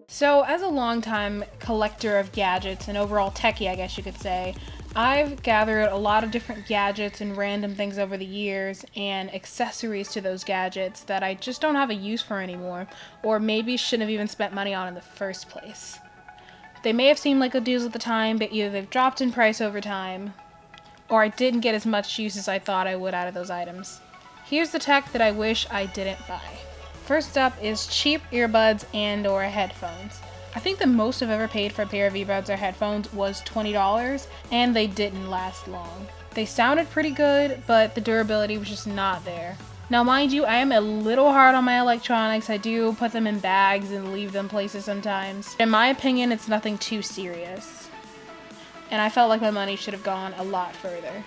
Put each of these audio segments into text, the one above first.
So as a longtime collector of gadgets and overall techie, I guess you could say, I've gathered a lot of different gadgets and random things over the years and accessories to those gadgets that I just don't have a use for anymore, or maybe shouldn't have even spent money on in the first place. They may have seemed like good deals at the time, but either they've dropped in price over time, or I didn't get as much use as I thought I would out of those items. Here's the tech that I wish I didn't buy. First up is cheap earbuds and or headphones. I think the most I've ever paid for a pair of earbuds or headphones was $20, and they didn't last long. They sounded pretty good, but the durability was just not there. Now mind you, I am a little hard on my electronics. I do put them in bags and leave them places sometimes. In my opinion, it's nothing too serious. And I felt like my money should have gone a lot further.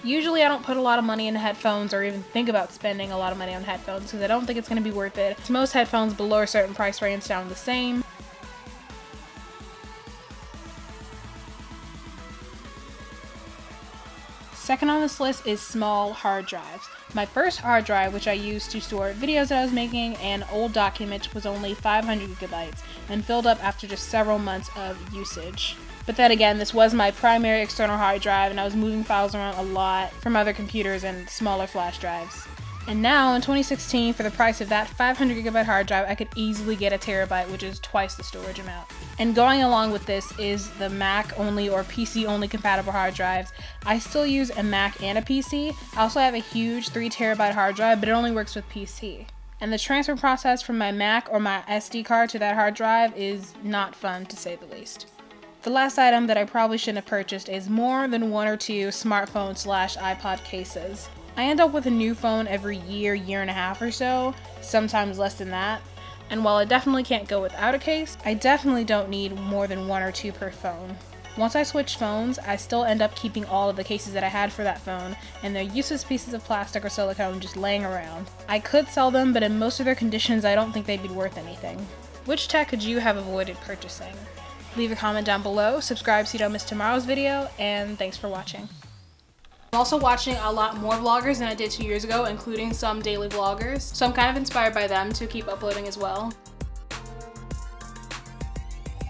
Usually I don't put a lot of money into headphones or even think about spending a lot of money on headphones because I don't think it's going to be worth it. Most headphones below a certain price range sound the same. Second on this list is small hard drives. My first hard drive, which I used to store videos that I was making and old documents, was only 500 gigabytes and filled up after just several months of usage. But then again, this was my primary external hard drive and I was moving files around a lot from other computers and smaller flash drives. And now in 2016, for the price of that 500 gigabyte hard drive, I could easily get a terabyte, which is twice the storage amount. And going along with this is the Mac only or PC only compatible hard drives. I still use a Mac and a PC. I also have a huge 3 terabyte hard drive, but it only works with PC. And the transfer process from my Mac or my SD card to that hard drive is not fun, to say the least. The last item that I probably shouldn't have purchased is more than 1 or 2 smartphone / iPod cases. I end up with a new phone every year and a half or so, sometimes less than that. And while I definitely can't go without a case, I definitely don't need more than 1 or 2 per phone. Once I switch phones, I still end up keeping all of the cases that I had for that phone, and they're useless pieces of plastic or silicone just laying around. I could sell them, but in most of their conditions, I don't think they'd be worth anything. Which tech could you have avoided purchasing? Leave a comment down below, subscribe so you don't miss tomorrow's video, and thanks for watching. I'm also watching a lot more vloggers than I did 2 years ago, including some daily vloggers, so I'm kind of inspired by them to keep uploading as well.